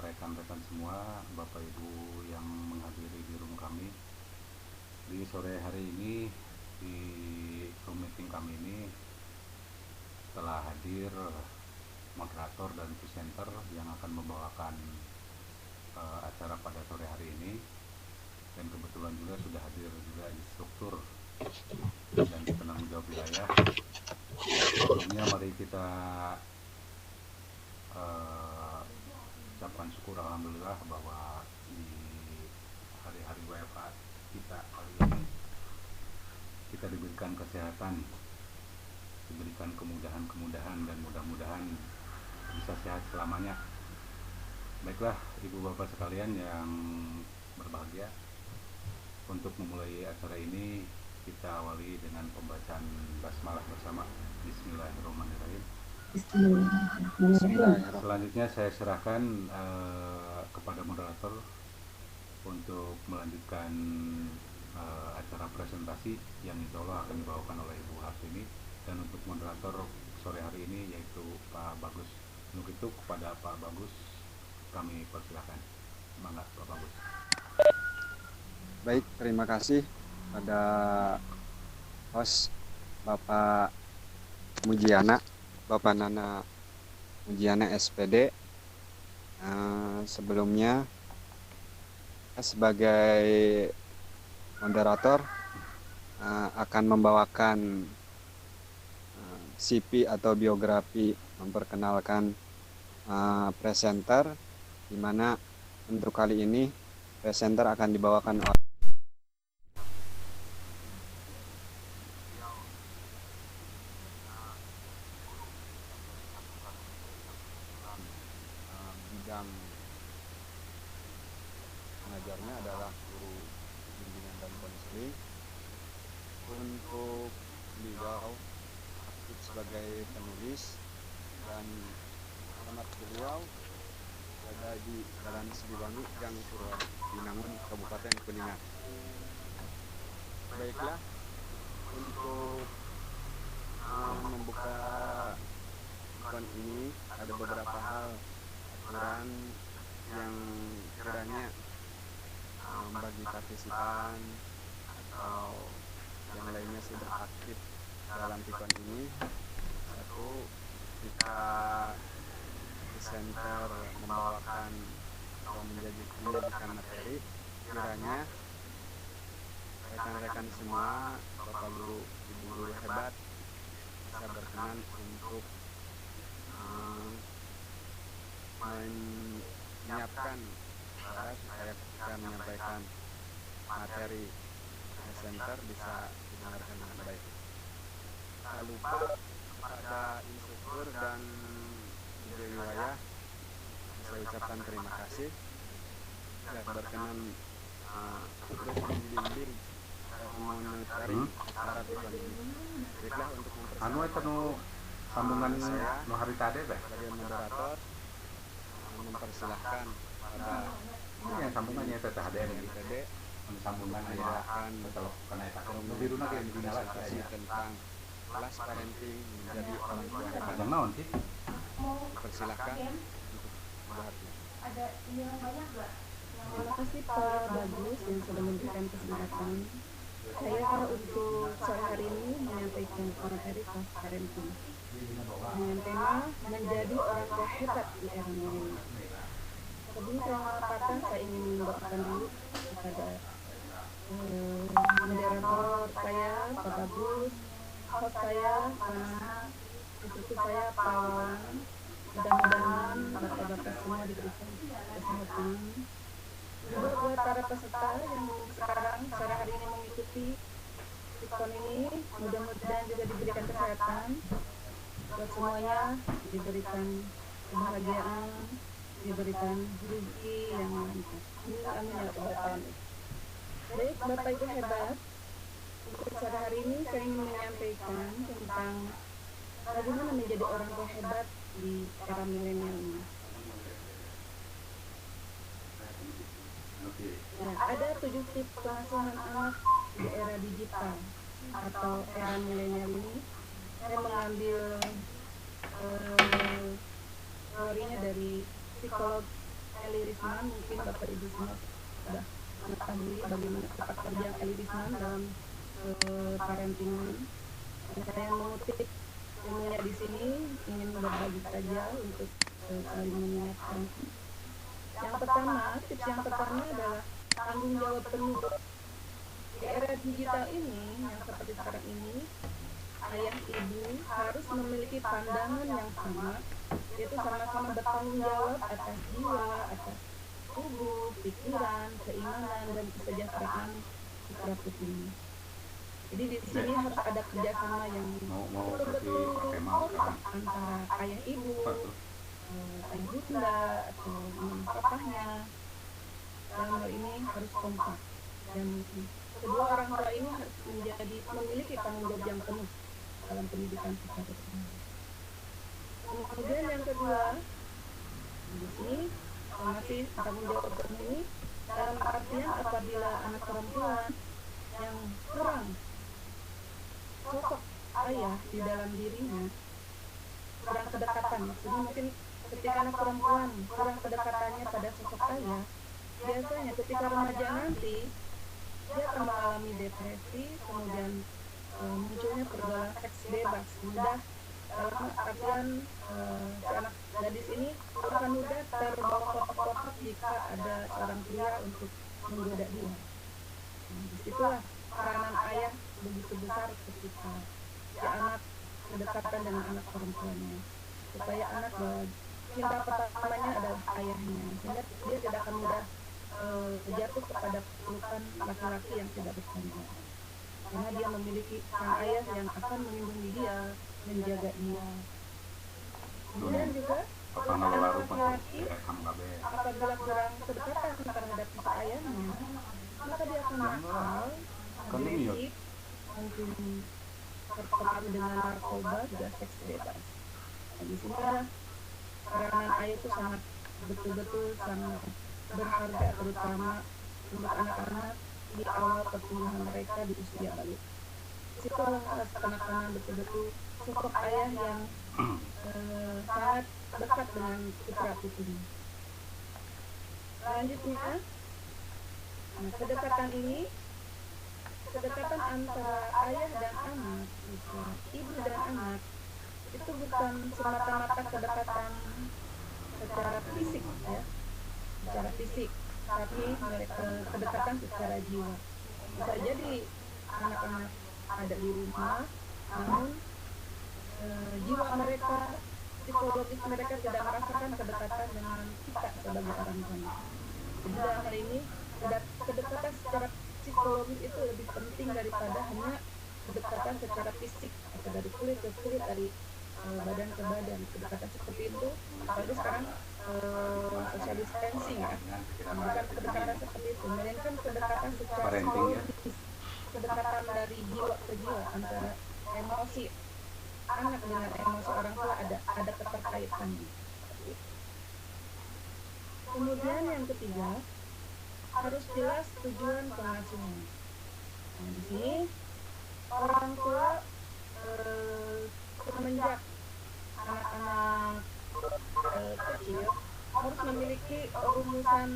rekan-rekan semua, Bapak Ibu yang menghadiri di room kami. Di sore hari ini di room meeting kami ini telah hadir moderator dan presenter yang akan membawakan acara pada sore hari ini, dan kebetulan juga sudah hadir juga instruktur dan penanggung jawab wilayah. Sebelumnya mari kita ucapkan syukur alhamdulillah bahwa di hari-hari WFH kita kali ini kita diberikan kesehatan, diberikan kemudahan-kemudahan, dan mudah-mudahan bisa sehat selamanya. Baiklah ibu bapak sekalian yang berbahagia, untuk memulai acara ini kita awali dengan pembacaan basmalah bersama. Bismillahirrahmanirrahim. Selanjutnya saya serahkan kepada moderator untuk melanjutkan acara presentasi yang insya Allah akan dibawakan oleh Ibu Hartini, dan untuk moderator sore hari ini yaitu Pak Bagus. Untuk itu kepada Pak Bagus kami persilahkan. Semangat Pak Bagus. Baik, terima kasih pada host Bapak Mujiana, Bapak Nana Mujiana SPD. Sebelumnya sebagai moderator akan membawakan CV atau biografi, memperkenalkan presenter, di mana untuk kali ini presenter akan dibawakan oleh bidang pengajarnya adalah guru bimbingan dan konseling. Untuk beliau aktif sebagai penulis, dan alamat beliau berada di Jalan Siliwangi, Gang Purwa Binangun, Kabupaten Kuningan. Baiklah, untuk membuka event ini ada beberapa hal aturan yang kiranya bagi partisipan atau yang lainnya sudah aktif dalam event ini. Satu, jika presenter membawakan atau menyajikan materi, kiranya rekan-rekan semua, Bapak Guru, Ibu Guru hebat, bisa berkenan untuk menyiapkan suara supaya ketika menyampaikan materi presenter bisa didengarkan dengan baik. Tak lupa kepada instruktur dan DJ wilayah saya ucapkan terima kasih sudah berkenan turut membimbing dan memonitoring acara event ini. Baiklah, untuk mempersiapkan sambungan saya no hari tadi sebagai moderator mempersilahkan pada ini yang sambungannya itu ada yang MTD sambungannya akan kalau kena itu biru lagi yang dinyala presentasi tentang kelas parenting menjadi orang tua hebat. ada naon sih? Persilahkan untuk membahasnya. Terima kasih Pak Bagus yang sudah memberikan kesempatan saya untuk sore hari ini menyampaikan materi kelas parenting dengan tema menjadi orang tua hebat di era milenial. Sebelum saya mengatakan, saya ingin mendoakan dulu kepada moderator saya, Pak Bagus, host saya, instruktur saya, Pak Wawan. Mudah-mudahan bapak-bapak semua diberikan kesehatan. Juga buat para peserta yang sekarang sore hari ini mengikuti event ini, mudah-mudahan juga diberikan kesehatan. Buat semuanya diberikan kebahagiaan, diberikan rezeki yang lancar. Amin ya rabbal alamin. Baik, Bapak Ibu hebat, untuk sore hari ini saya ingin menyampaikan tentang bagaimana menjadi orang tua hebat di era milenial ini. Nah, ada 7 tips pengasuhan anak di era digital atau era milenial ini. Saya mengambil teorinya dari psikolog Eli Risman, mungkin Bapak Ibu semua sudah mengetahui bagaimana sepak terjang Eli Risman dalam parentingan. Saya mengutip ilmunya di sini, ingin berbagi saja untuk saling mengingatkan. Yang pertama, tips yang pertama adalah tanggung jawab penuh. Di era digital ini, yang seperti sekarang ini, ayah ibu harus memiliki pandangan yang sama, yaitu sama-sama bertanggung jawab atas jiwa, atas tubuh, pikiran, keimanan, dan kesejahteraan putra putri. Jadi di sini harus ada kerjasama yang betul-betul kompak antara ayah ibu, ayah bunda, atau papahnya. Dalam hal ini harus kompak, dan kedua orang tua ini harus memiliki tanggung jawab yang penuh dalam pendidikan putra putri. Kemudian yang kedua, di sini masih tanggung jawab penuh ini dalam artian apabila anak perempuan yang kurang sosok ayah di dalam dirinya, kurang kedekatan, maksudnya mungkin ketika anak perempuan kurang kedekatannya pada sosok ayah, biasanya ketika remaja nanti dia akan mengalami depresi, kemudian munculnya pergaulan seks bebas, mudah dalam artian si anak gadis ini akan mudah terbawa kotak-kotak jika ada seorang pria untuk menggoda dia. Disitulah peranan ayah begitu besar ketika si anak kedekatan dengan anak perempuannya, supaya anak cinta pertamanya adalah ayahnya, sehingga dia tidak akan mudah jatuh kepada pelukan laki-laki yang tidak bertanggung jawab, karena dia memiliki sang ayah yang akan melindungi dia, menjaga dia. Kemudian juga anak laki-laki apabila kurang kedekatan terhadap si ayahnya, maka dia akan nakal, agresif, mungkin terpengaruh dengan narkoba, juga seks bebas. Nah, di sini peranan ayah itu sangat betul-betul sangat berharga, terutama untuk anak-anak di awal pertumbuhan mereka di usia balik. Situlah kanak-kanak betul-betul sosok ayah yang sangat dekat dengan putra putri. Selanjutnya, kedekatan ini, kedekatan antara ayah dan anak, ibu dan anak, itu bukan semata-mata kedekatan secara fisik, ya, secara fisik, tapi kedekatan secara jiwa. Bisa jadi anak-anak ada di rumah, namun jiwa mereka, psikologis mereka tidak merasakan kedekatan dengan kita sebagai orang tua. Jadi dalam hal ini kedekatan secara psikologis itu lebih penting daripada hanya kedekatan secara fisik, atau dari kulit ke kulit, dari badan ke badan. Kedekatan seperti itu, apalagi sekarang social distancing, ya, bukan kedekatan seperti itu, melainkan kedekatan secara psikologis, kedekatan dari jiwa ke jiwa, antara emosi anak dengan emosi orang tua ada keterkaitan. Kemudian yang ketiga, harus jelas tujuan pengasuhan. Nah, di sini orang tua semenjak anak-anak kecil harus memiliki rumusan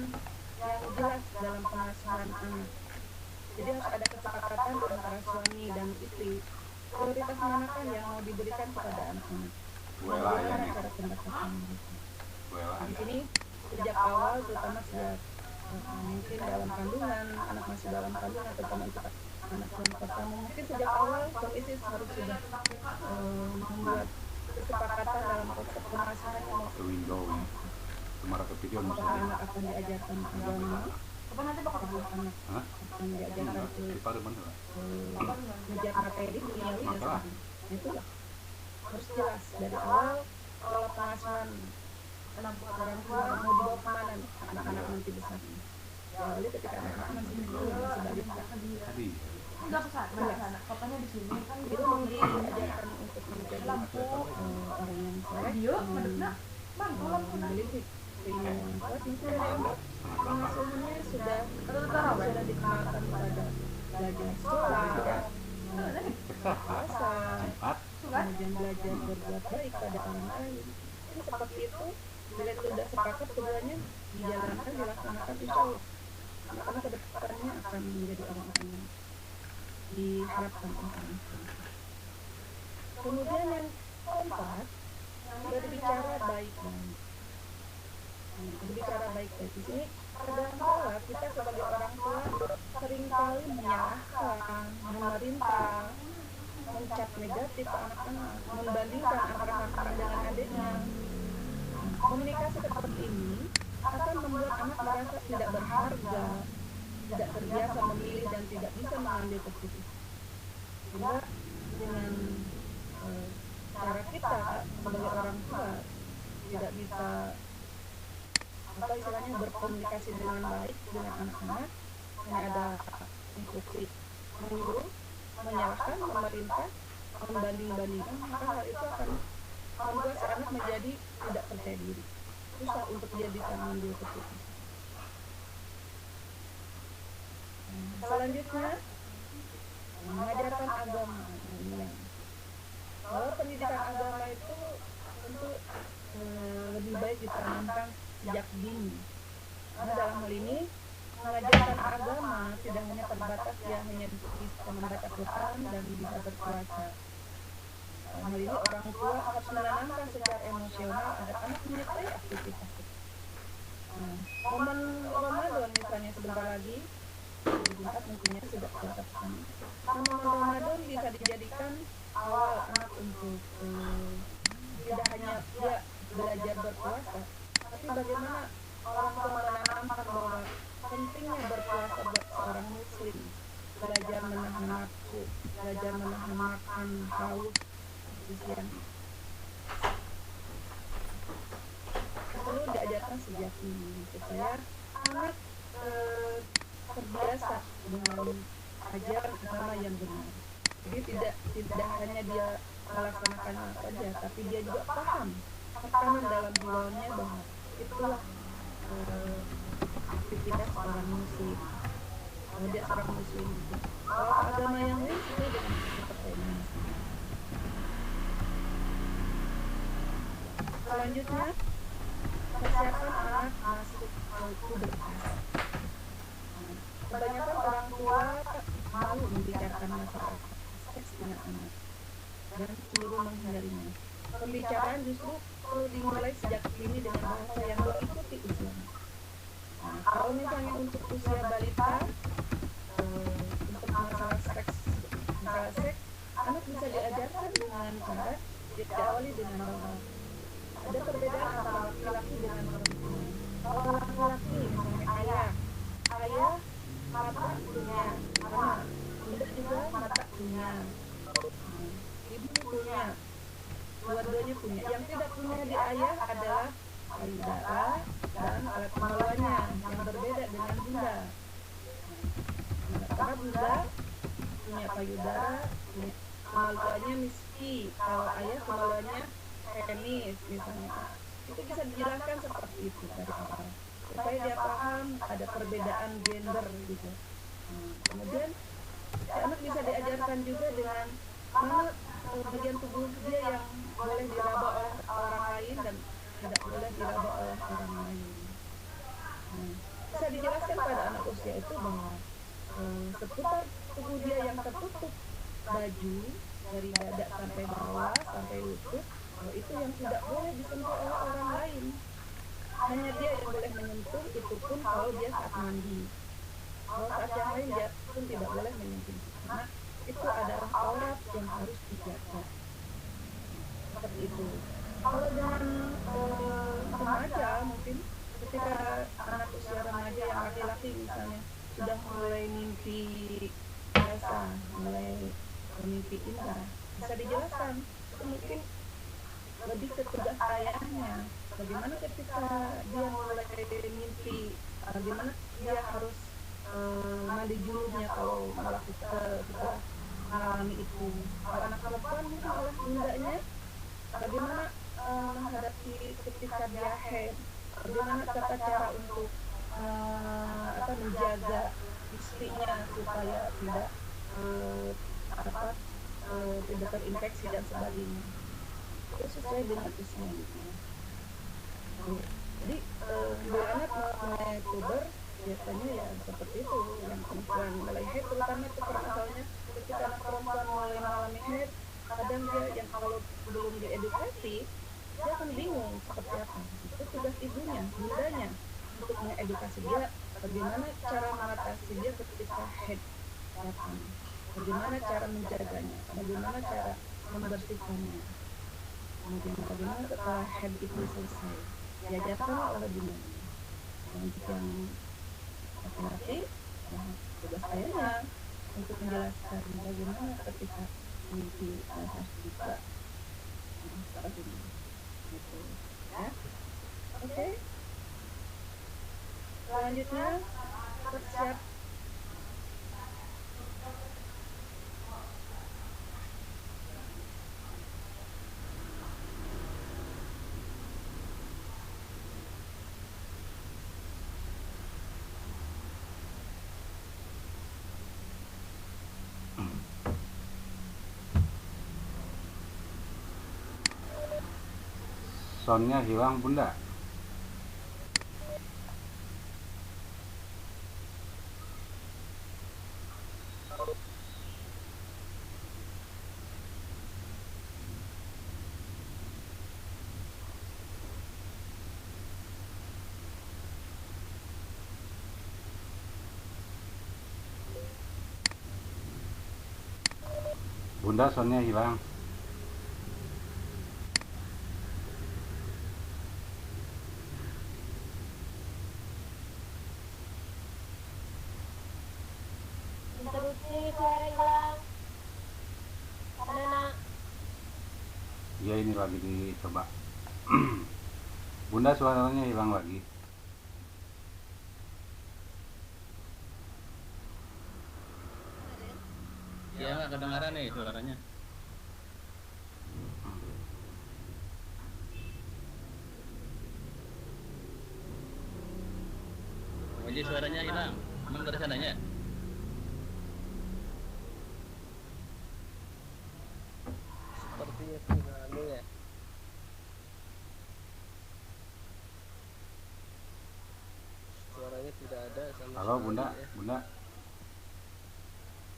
yang jelas dalam pengasuhan anak. Jadi harus ada kesepakatan antara suami dan istri, prioritas manakah yang mau diberikan kepada anak-anak, bagaimana cara pendekatan mereka. Di sini sejak awal, terutama sejak mungkin dalam kandungan, anak masih dalam kandungan, terutama untuk anak yang pertama, mungkin sejak awal suami istri harus sudah membuat kesepakatan dalam konsep pengasuhan yang apakah anak akan diajarkan agama, apakah anak akan diajarkan mengejar materi duniawi dan sebagainya. Itulah harus jelas dari awal pola pengasuhan orang tua mau dibawa kemana anak-anak nanti besar. Jadi ketika anak-anak masih balita, itu diajarkan untuk menjadi orang yang soleh, memiliki keinginan yang kuat. Misalnya pengasuhannya sudah dikenalkan pada belajar sholat, puasa, kemudian belajar berbuat baik pada orang lain. Jadi seperti itu, bila sudah sepakat keduanya dijalankan, dilaksanakan, insya Allah anak-anak kedepannya akan menjadi orang-orang yang diharapkan oleh orang tua. Kemudian yang keempat, berbicara baik-baik. Berbicara baik-baik di sini kadang-kala kita sebagai orang tua seringkali menyalahkan, memerintah, mencap negatif ke anak-anak, membandingkan antara kakak dengan adiknya. Komunikasi seperti ini akan membuat anak merasa tidak berharga, tidak terbiasa memilih dan tidak bisa mengambil keputusan. Sehingga dengan cara kita sebagai orang tua tidak bisa apa istilahnya berkomunikasi dengan baik dengan anak-anak, hanya ada instruksi menyuruh, menyalahkan, memerintah, membanding-bandingkan, maka hal itu akan membuat si anak menjadi tidak percaya diri, susah untuk dia bisa mengambil keputusan. Selanjutnya, mengajarkan agama. Kalau pendidikan agama itu tentu lebih baik ditanamkan sejak dini. Karena dalam hal ini mengajarkan agama tidak hanya terbatas dia hanya bisa membaca Quran dan bisa berpuasa. Hal ini orang tua harus menanamkan secara emosional agar anak menyukai aktivitas itu. Momen Ramadan misalnya sebentar lagi, di Jumat tentunya sudah tetapkan. Momen Ramadan bisa dijadikan awal anak untuk tidak hanya dia belajar berpuasa, tapi bagaimana orang tua menanamkan bahwa pentingnya berpuasa buat seorang muslim, belajar menahan nafsu, belajar menahan makan, haus, kesian. Perlu diajarkan sejak dini supaya anak terbiasa dengan ajaran agama yang benar. Jadi tidak hanya dia melaksanakannya saja, tapi dia juga paham tekanan dalam jiwanya bahwa itulah aktivitas orang muslim. Dia seorang muslim itu. Kalau agama yang lain sesuai dengan kepercayaan. Selanjutnya, persiapan anak masuk pubertas. Kebanyakan orang tua malu membicarakan masalah seks dengan anak dan cenderung menghindarinya. Pembicaraan justru perlu dimulai sejak dini dengan bahasa yang mengikuti usianya. Kalau misalnya untuk usia balita, untuk masalah seks, anak bisa diajarkan dengan cara diawali dengan bahwa ada perbedaan antara laki-laki dengan perempuan. Kalau laki-laki misalnya ayah mata punya, anak bunda juga mata punya, ibu punya, dua-duanya punya. Yang tidak punya di ayah adalah payudara dan alat kemaluannya yang berbeda dengan bunda. Karena bunda punya payudara, punya kemaluannya miski, kalau ayah kemaluannya penis misalnya. Itu bisa dijelaskan seperti itu dari awal supaya dia paham ada perbedaan gender gitu. Kemudian anak bisa diajarkan juga dengan mana bagian tubuh dia yang boleh diraba oleh orang lain dan tidak boleh diraba oleh orang lain. Bisa dijelaskan pada anak usia itu bahwa seputar tubuh dia yang tertutup baju dari dada sampai bawah sampai lutut, itu yang tidak boleh disentuh oleh orang lain. Hanya dia yang boleh menyentuh, itu pun kalau dia saat mandi. Kalau saat yang lain dia pun tidak boleh menyentuh. Karena itu adalah aurat yang harus dijaga. Seperti itu. Kalau dengan remaja mungkin ketika anak usia remaja yang laki-laki misalnya sudah mulai mimpi basah, mulai mimpi indah, bisa dijelaskan. Itu mungkin lebih ke tugas ayahnya. Bagaimana ketika dia mulai mimpi, bagaimana dia harus mandi junubnya kalau melakukan mengalami itu. Kalau anak perempuan mungkin oleh bundanya, bagaimana menghadapi ketika dia haid, bagaimana tata cara untuk menjaga istrinya supaya tidak tidak terinfeksi dan sebagainya. Itu sesuai dengan usianya. Jadi bila anak mulai puber biasanya ya seperti itu, yang perempuan mulai haid terutama itu permasalahannya ketika anak perempuan mulai mengalami haid, kadang dia yang kalau belum diedukasi dia akan bingung seperti apa. Itu tugas ibunya, bundanya untuk mengedukasi dia bagaimana cara mengatasi dia ketika haid datang, bagaimana cara menjaganya, bagaimana cara membersihkannya, bagaimana setelah haid itu selesai. Diajarkanlah oleh bundanya. Nah, untuk yang laki-laki, ya tugas ayahnya untuk menjelaskan bagaimana ketika nanti harus dibuka, seperti ini. Gitu. Ya, oke. Okay. Selanjutnya siap. Soundnya hilang Bunda. Bunda soundnya hilang. Interupsi suara hilang. Mana nak? Ya ini lagi dicoba. Bunda suaranya hilang lagi. Ya nggak kedengaran nih suaranya. Jadi suaranya hilang. Emang dari sananya? Sepertinya tidak ada ya. Suaranya tidak ada sama Halo sekali Bunda, ya. Bunda.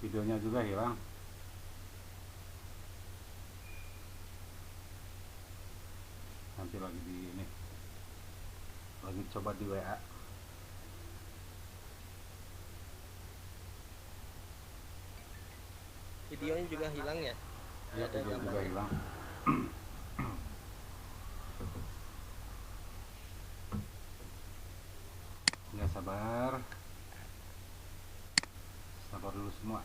Videonya juga hilang. Nanti lagi di ini. Lagi coba di WA. Videonya juga hilang ya? Ya, Ada video juga gambarnya. hilang. Ya sabar. Sabar dulu semua.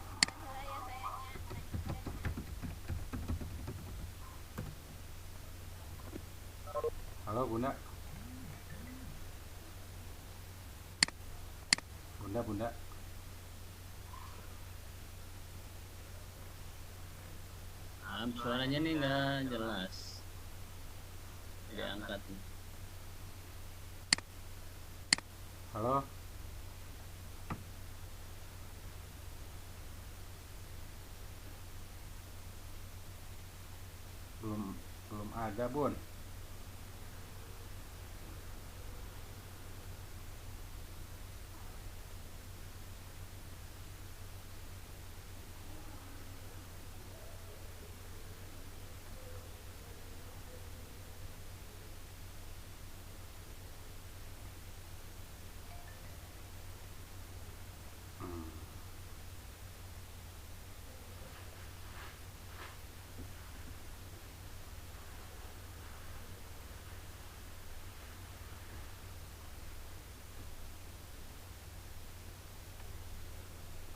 Halo Bunda. Bunda. Suaranya nih nggak jelas. Diangkat nih. Halo. Belum ada Bun.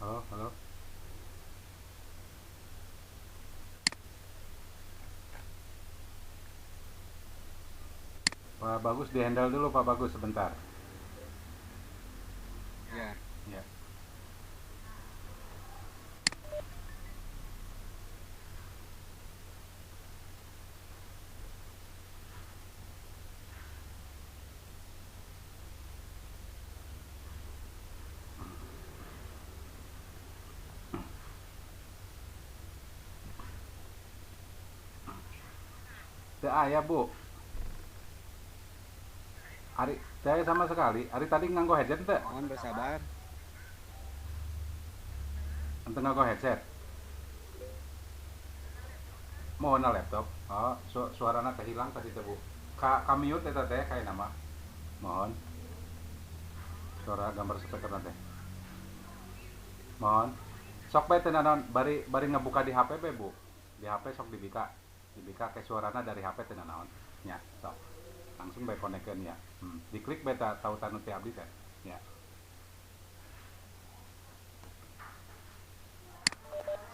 Halo. Pak Bagus dihandle dulu Pak Bagus sebentar. Ya. Ya. Teu aya Bu. Ari saya sama sekali. Ari tadi nganggo headset teh. Mohon bersabar. Ente nganggo headset. Mohon laptop. Oh, suarana teh hilang tadi teh Bu. Ka mute eta teh kayak nama. Mohon. Suara gambar speaker teh. Mohon. Sok bae teh naon bari ngebuka di HP be Bu. Di HP sok dibika. Dibika ke suarana dari HP teh naon. Nya, sok. Langsung bae konekeun ya. Diklik bae tautan teh abdi teh. Ya.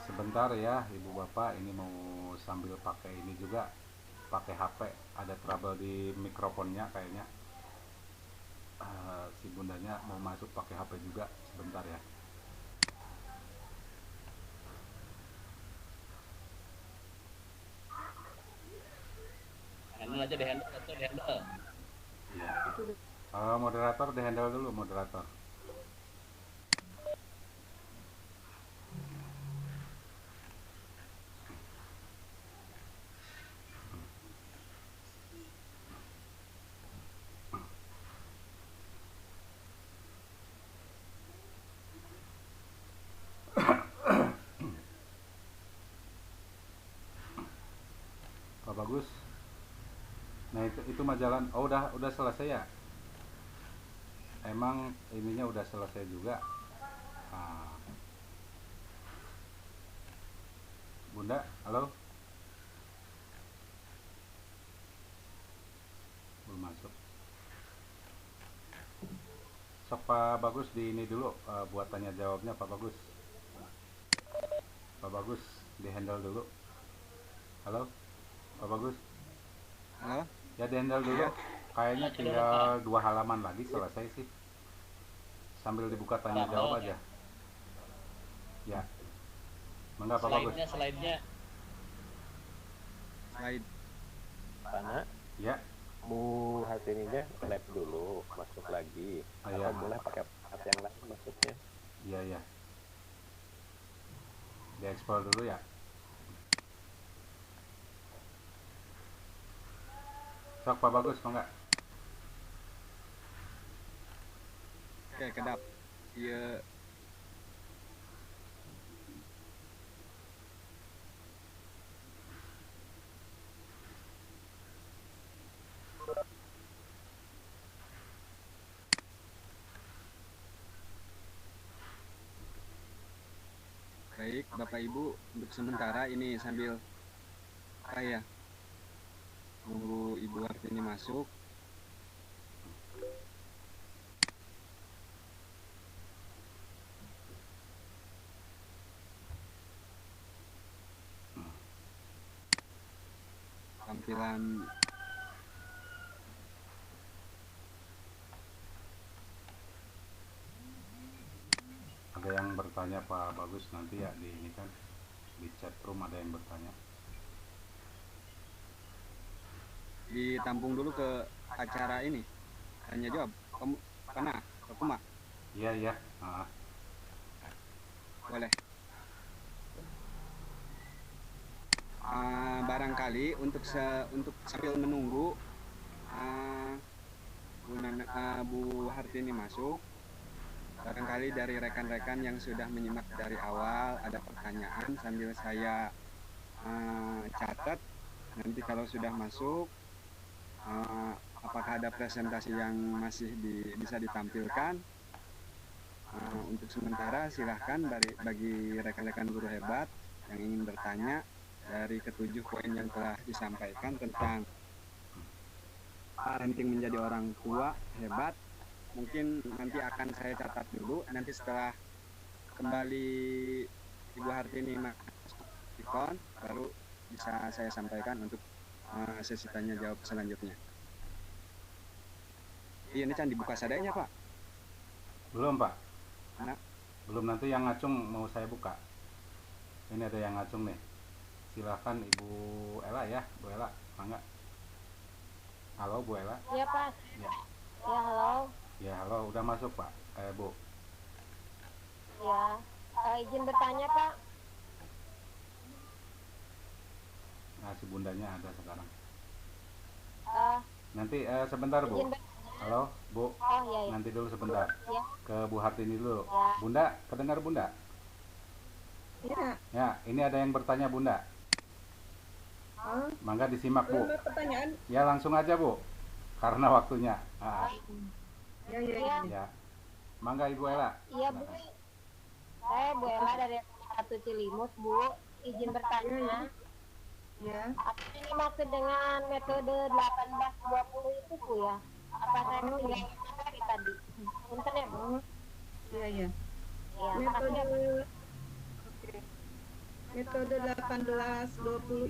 Sebentar ya Ibu Bapak, ini mau sambil pakai ini juga, pakai HP, ada trouble di mikrofonnya kayaknya. Si bundanya mau masuk pakai HP juga, sebentar ya. Handle aja, di handle atau di handle. Iya. Moderator di handle dulu, moderator. Pak Bagus. Nah itu mah jalan. Oh udah selesai ya. Emang ininya udah selesai juga. Nah. Bunda, halo. Belum masuk. Sok Pak Bagus di ini dulu buat tanya jawabnya Pak Bagus. Pak Bagus di handle dulu. Halo, Pak Bagus. Halo. Ya di handle dulu. Kayaknya tinggal 2 halaman lagi selesai sih. Sambil dibuka tanya jawab aja. Ya. Mangga Pak Bagus. Slide-nya. Slide. Pana, Ya. Bu Hartininya lab dulu, masuk lagi. Iya. Atau boleh pakai app yang lain masuknya. Iya. Diekspor dulu ya. Sok Pak Bagus, mangga. Oke, kedap. Iya. Baik, Bapak Ibu, untuk sementara ini sambil apa ya? Nunggu Ibu Hartini masuk. Tampilan Ada yang bertanya Pak Bagus nanti ya di ini kan di chat room ada yang bertanya. ditampung dulu ke acara ini. Tanya jawab. Kamu Pana, Kuma. Iya. Boleh. Barangkali untuk sambil menunggu Bu Hartini masuk, barangkali dari rekan-rekan yang sudah menyimak dari awal ada pertanyaan sambil saya catat. Nanti kalau sudah masuk, apakah ada presentasi yang masih bisa ditampilkan? Untuk sementara silahkan bagi rekan-rekan guru hebat yang ingin bertanya dari ketujuh poin yang telah disampaikan tentang parenting menjadi orang tua hebat, mungkin nanti akan saya catat dulu. Nanti setelah kembali Ibu Hartini masuk ikon, baru bisa saya sampaikan untuk sesi tanya jawab selanjutnya. Iya, ini can dibuka sadanya Pak. Belum Pak. Mana? Belum, nanti yang ngacung mau saya buka. Ini ada yang ngacung nih. Silahkan Ibu Ella ya, Bu Ella, mangga. Halo Bu Ella. Iya Pak. Ya. Ya halo. Ya halo, udah masuk Pak. Bu. Ya. Izin bertanya Pak. Nah si bundanya ada sekarang. Eh, Nanti sebentar Bu. izin bertanya. Halo, Bu. Oh iya iya. Nanti dulu sebentar. Ya. Ke Bu Hartini dulu. Ya. Bunda, kedengar Bunda? Ya. Ya, ini ada yang bertanya Bunda. Oh, Mangga disimak Bu. lama pertanyaan. Ya langsung aja Bu, karena waktunya. Ya, ya, Iya. ya. Ya, mangga Ibu Ella. Iya Bu. Saya Bu Ella dari satu Cilimus Bu. Izin bertanya. Ya. Apa ini maksud dengan metode 18-20 itu Bu ya? Apa saya ketinggalan materi tadi? Punten ya Bu. Oh, ya, ya. Ya, makasih ya Bu. Metode oke. Metode 18-20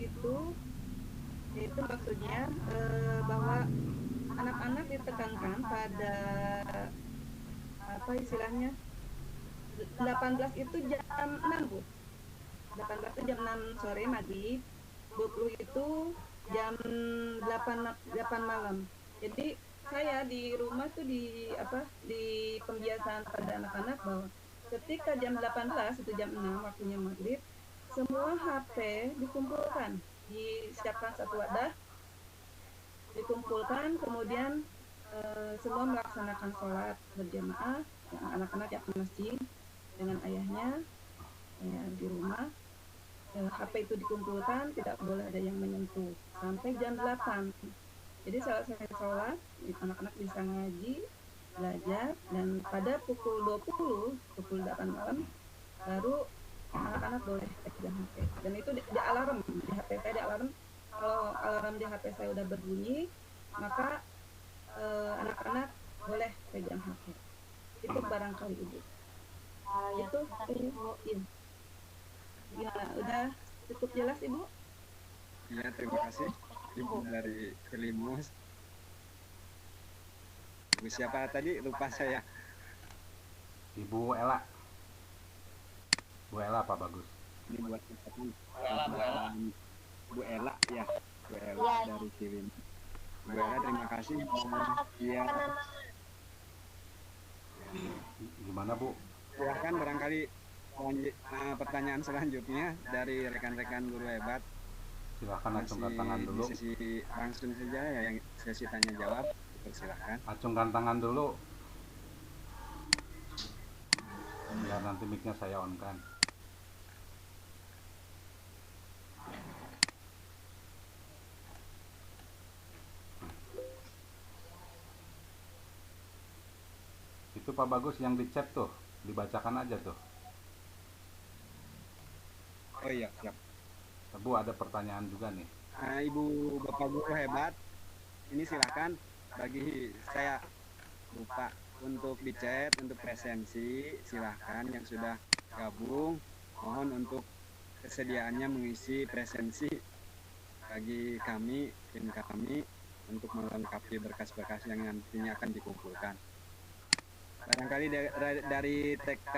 itu maksudnya bahwa anak-anak ditekankan pada apa istilahnya 18 itu jam 6 Bu. 18 itu jam 6 sore maghrib, 20 itu jam 8 malam. Jadi saya di rumah tuh di pembiasaan pada anak-anak bahwa ketika jam 18 itu jam 6 waktunya maghrib, semua HP dikumpulkan, disiapkan satu wadah, dikumpulkan, kemudian semua melaksanakan sholat berjamaah, anak-anak yang ke masjid dengan ayahnya ya, di rumah. HP itu dikumpulkan, tidak boleh ada yang menyentuh sampai jam 8. Jadi selesai sholat, anak-anak bisa ngaji, belajar, dan pada pukul 20, pukul 8 malam, baru anak-anak boleh pegang HP. Dan itu di alarm, di HP saya di alarm. Kalau alarm di HP saya udah berbunyi, maka anak-anak boleh pegang HP. Itu barangkali Ibu. Ya, Itu ini iya. Gimana? Udah cukup jelas Ibu? Ya, terima kasih Ibu dari Cilimus. Ibu siapa tadi? Lupa saya. Ibu Ella. Bu Ella Pak Bagus. Ini buat siapa? Bu Ella. Bu Ella ya. Bu Ella Iya. dari Cilimus. Bu Ella terima kasih. Iya. Gimana Bu? Silahkan barangkali pertanyaan selanjutnya dari rekan-rekan guru hebat. Silahkan acungkan tangan Masih dulu. di sesi langsung saja ya, yang sesi tanya jawab. Persilahkan. Acungkan tangan dulu. Biar nanti mic-nya saya on kan. Itu Pak Bagus yang di chat tuh, dibacakan aja tuh. Oh iya, siap. Bu ada pertanyaan juga nih. Ibu Bapak guru hebat, ini silahkan. Bagi saya lupa untuk di chat, untuk presensi, silahkan yang sudah gabung, mohon untuk kesediaannya mengisi presensi bagi kami, tim kami, untuk melengkapi berkas-berkas yang nantinya akan dikumpulkan. Barangkali dari TK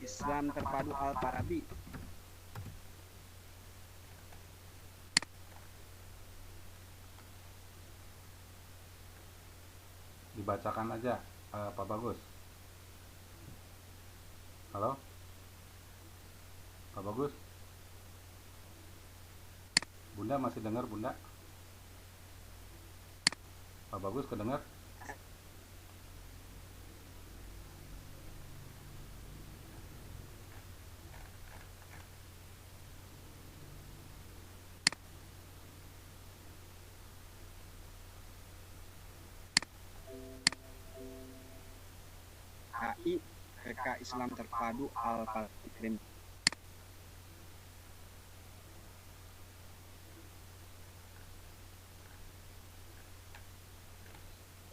Islam Terpadu Al-Farabi. Dibacakan aja Pak Bagus. Halo? Pak Bagus? Bunda masih dengar Bunda? Pak Bagus kedengar? HI TK Islam Terpadu Al-Farabi.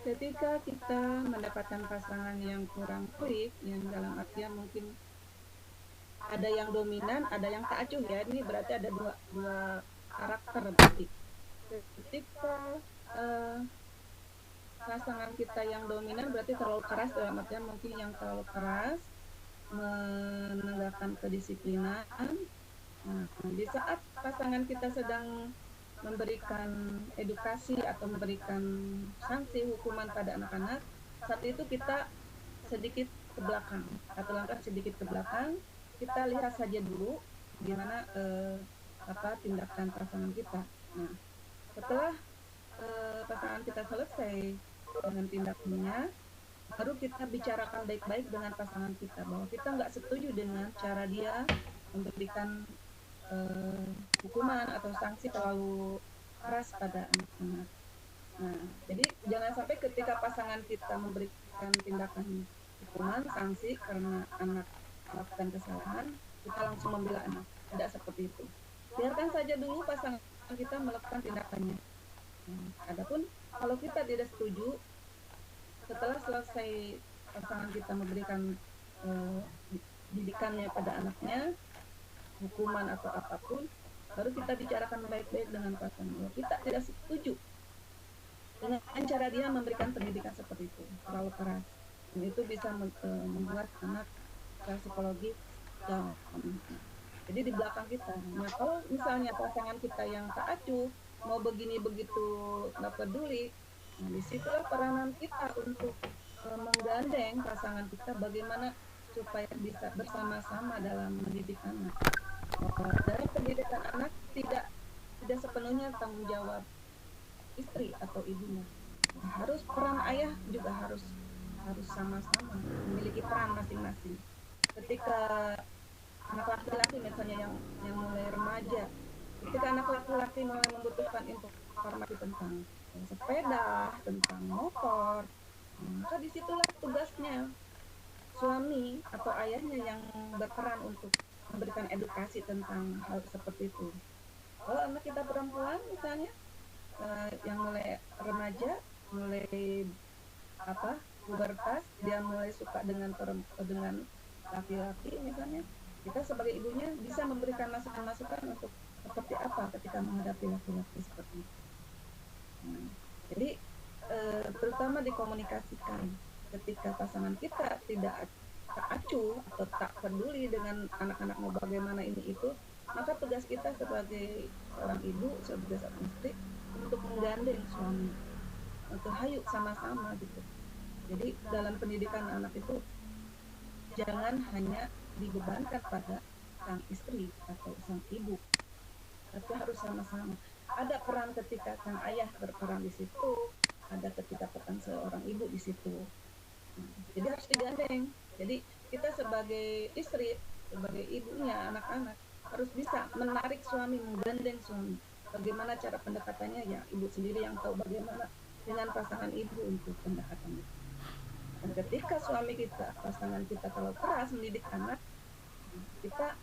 Ketika kita mendapatkan pasangan yang kurang klik, yang dalam artian mungkin ada yang dominan, ada yang tak acuh ya, ini berarti ada dua karakter berarti. Ketika pasangan kita yang dominan berarti terlalu keras, dalam artian mungkin yang terlalu keras menegakkan kedisiplinan. Nah, di saat pasangan kita sedang memberikan edukasi atau memberikan sanksi hukuman pada anak-anak, saat itu kita sedikit ke belakang, satu langkah sedikit ke belakang, kita lihat saja dulu gimana tindakan pasangan kita. Nah, setelah pasangan kita selesai dengan tindakannya, baru kita bicarakan baik-baik dengan pasangan kita bahwa kita nggak setuju dengan cara dia memberikan hukuman atau sanksi terlalu keras pada anak-anak. Nah, jadi jangan sampai ketika pasangan kita memberikan tindakan hukuman, sanksi karena anak melakukan kesalahan, kita langsung membela anak. Tidak seperti itu. Biarkan saja dulu pasangan kita melakukan tindakannya. Nah, adapun kalau kita tidak setuju, setelah selesai pasangan kita memberikan didikannya pada anaknya, hukuman atau apapun, baru kita bicarakan baik-baik dengan pasangan. Kita tidak setuju dengan cara dia memberikan pendidikan seperti itu, terlalu keras. Dan itu bisa membuat anak secara psikologis down. Jadi di belakang kita. Nah, kalau misalnya pasangan kita yang tak acuh, mau begini begitu nggak peduli, nah disitulah peranan kita untuk menggandeng pasangan kita bagaimana supaya bisa bersama-sama dalam mendidik anak. Dalam pendidikan anak tidak sepenuhnya tanggung jawab istri atau ibunya. Nah, harus peran ayah juga harus sama-sama memiliki peran masing-masing. Ketika anak laki-laki misalnya yang mulai remaja, ketika anak laki-laki mulai membutuhkan informasi tentang sepeda, tentang motor, maka disitulah tugasnya suami atau ayahnya yang berperan untuk memberikan edukasi tentang hal seperti itu. Kalau anak kita perempuan misalnya yang mulai remaja, mulai pubertas, dia mulai suka dengan laki-laki misalnya, kita sebagai ibunya bisa memberikan masukan-masukan untuk seperti apa ketika menghadapi laki-laki seperti itu. Jadi terutama dikomunikasikan ketika pasangan kita tidak acuh atau tak peduli dengan anak-anak mau bagaimana ini itu, maka tugas kita sebagai seorang ibu, sebagai seorang istri untuk menggandeng suami untuk hayuk sama-sama gitu. Jadi dalam pendidikan anak itu jangan hanya dibebankan pada sang istri atau sang ibu, tapi harus sama-sama. Ada peran ketika sang ayah berperan di situ, ada ketika peran seorang ibu di situ. Jadi harus digandeng. Jadi kita sebagai istri, sebagai ibunya anak-anak harus bisa menarik suami, menggandeng suami. Bagaimana cara pendekatannya, ya ibu sendiri yang tahu bagaimana dengan pasangan ibu untuk pendekatannya. Dan ketika suami kita, pasangan kita kalau keras mendidik anak, kita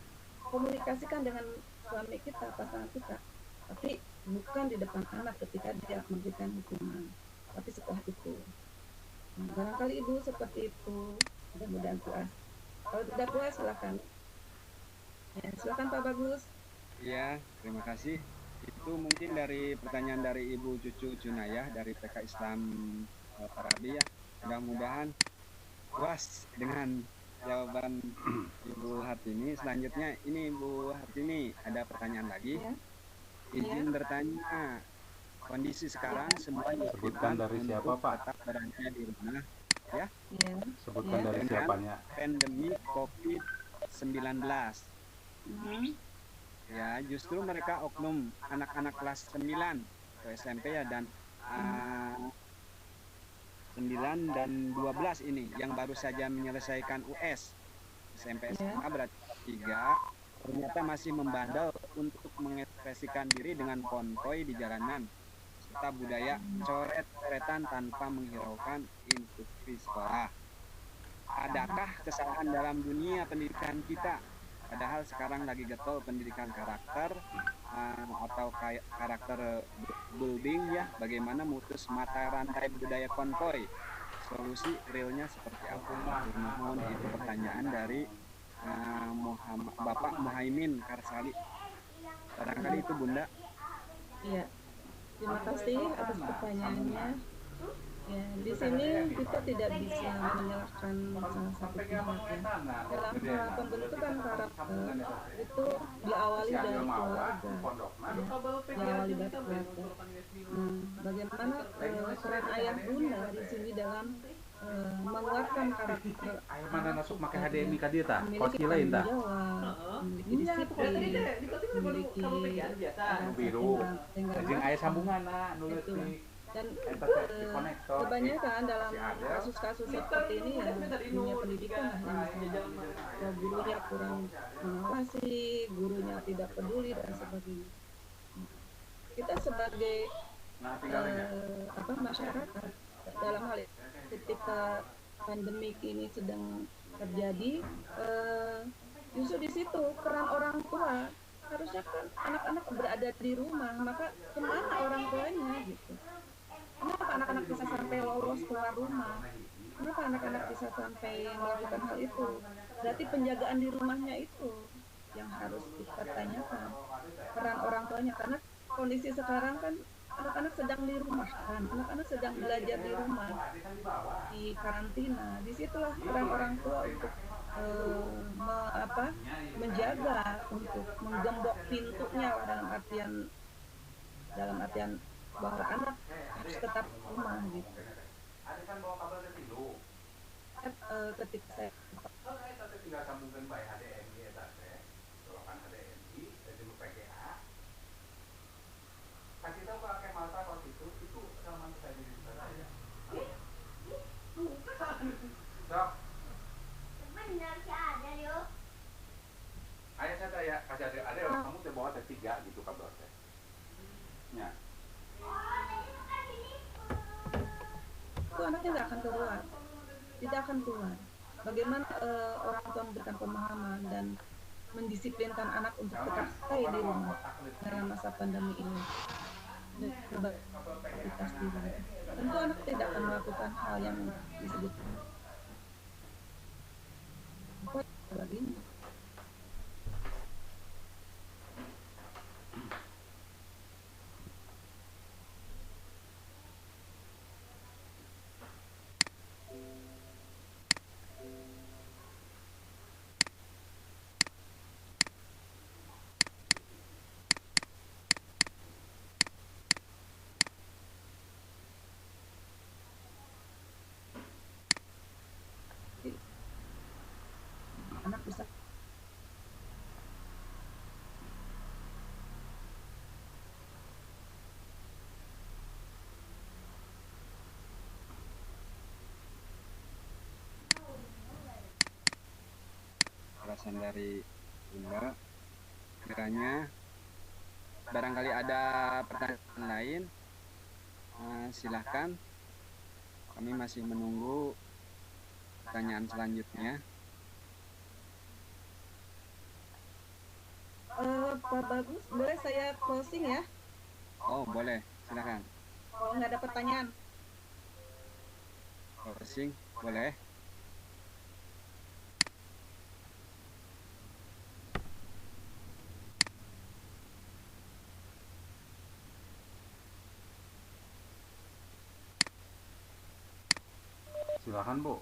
komunikasikan dengan suami kita, pasangan kita, tapi bukan di depan anak ketika dia memberikan hukuman, tapi setelah itu. Nah, barangkali ibu seperti itu, mudah-mudahan puas. Kalau tidak puas silakan. Ya, silakan Pak Bagus. Ya, terima kasih. Itu mungkin dari pertanyaan dari Ibu Cucu Cunayah dari PK Islam Parabi ya. Mudah-mudahan puas dengan jawaban Ibu Hartini. Selanjutnya ini Ibu Hartini ada pertanyaan lagi. Ya. Izin bertanya, kondisi sekarang semua Sebutkan dari siapa Pak? Berada di rumah ya. Ya. Sebutkan Ya. dari siapanya. Pandemi COVID-19. Ya, justru mereka oknum anak-anak kelas 9 atau SMP ya, dan 9 dan 12 ini yang baru saja menyelesaikan US. SMP SMA berarti 3 ternyata masih membandel untuk mengekspresikan diri dengan konvoy di jalanan serta budaya coret-coretan tanpa menghiraukan instruksi sekolah. Adakah kesalahan dalam dunia pendidikan kita? Padahal sekarang lagi getol pendidikan karakter atau karakter building ya. Bagaimana mutus mata rantai budaya konvoy? Solusi realnya seperti apa? Mohon itu pertanyaan dari Bapak Muhaimin Karsali. Barangkali itu Bunda. Iya. Terima kasih atas pertanyaannya. Ya, di sini kita tidak bisa menyalahkan salah satu pihak ya. Dalam pembentukan karakter itu diawali dari keluarga, diawali dari keluarga. Bagaimana peran ayah bunda di sini dalam menguatkan karakter Mana masuk pakai HDMI ka dieu tah? memiliki Kos lain tanggung tah? jawab, memiliki disiplin, memiliki Biru. Jeung aya sambunganna nu leutik. Dan konektor kebanyakan dalam si Adel. kasus-kasus seperti ini ya dunia pendidikan lah yang misalnya gurunya kurang mengawasi, gurunya tidak peduli dan sebagainya. Kita sebagai masyarakat dalam hal ini, ketika pandemik ini sedang terjadi, justru di situ peran orang tua. Harusnya kan anak-anak berada di rumah, maka kemana orang tuanya gitu? Kenapa anak-anak bisa sampai lolos keluar rumah? Kenapa anak-anak bisa sampai melakukan hal itu? Berarti penjagaan di rumahnya itu yang harus kita tanyakan, peran orang tuanya. Karena kondisi sekarang kan anak-anak sedang dirumahkan, anak-anak sedang belajar di rumah, di karantina. Disitulah peran orang tua untuk menjaga, untuk menggembok pintunya dalam artian bahwa anak harus tetap rumah gitu. Ketika saya tinggal sambungkan by HDMI eta teh, colokan HDMI dari PGA. Kasih tahu ke Akeh Malta waktu itu sama saya di sana ya. Sok. Benar sih ada yuk. Ayah saya kasih ada kamu udah bawa teh 3 gitu kabel teh. Ya. Itu anaknya nggak akan keluar, tidak akan keluar. Bagaimana orang tua memberikan pemahaman dan mendisiplinkan anak untuk tetap stay di rumah dalam masa pandemi ini. Aktivitas di rumah. Tentu anak tidak akan melakukan hal yang disebut lagi. Anak bisa alasan dari Bunda. Kiranya barangkali ada pertanyaan lain, silahkan. Kami masih menunggu pertanyaan selanjutnya. Pak Bagus, boleh saya closing ya? Oh, boleh, silakan. Kalau nggak ada pertanyaan. Closing, boleh. Silakan Bu.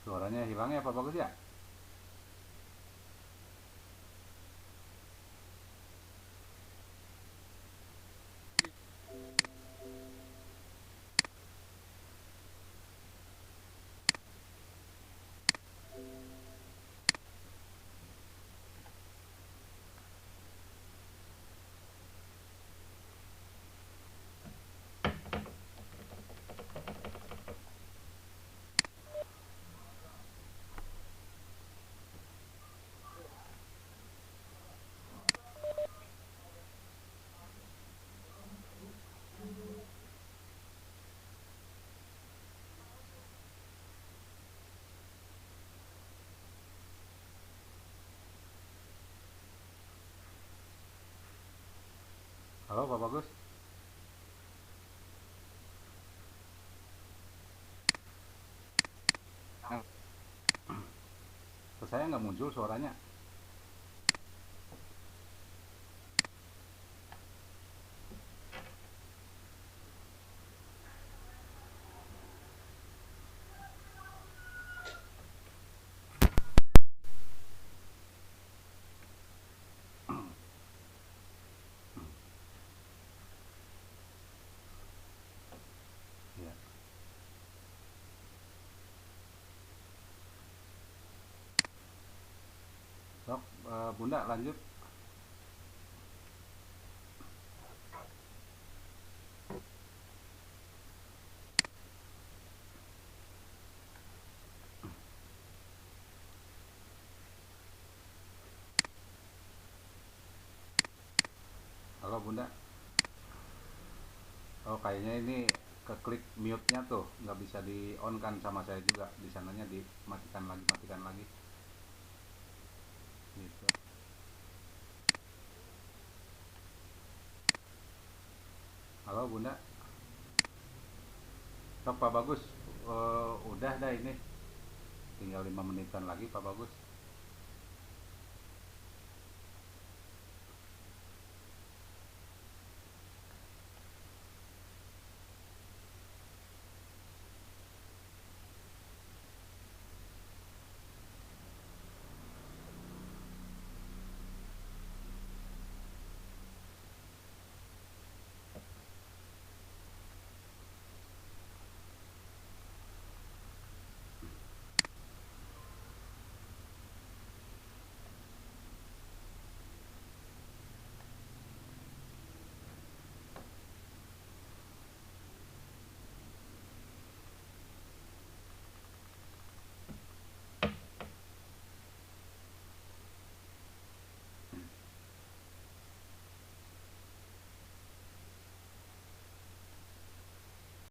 Suaranya hilang ya Pak Bagus ya? Halo Pak Bagus. Ke saya nggak muncul suaranya. Bunda lanjut. Halo Bunda. Oh kayaknya ini keklik mute-nya tuh nggak bisa di on kan sama saya juga, di sananya dimatikan lagi gitu. Halo Bunda. Sok Pak Bagus, udah dah ini tinggal 5 menitan lagi Pak Bagus.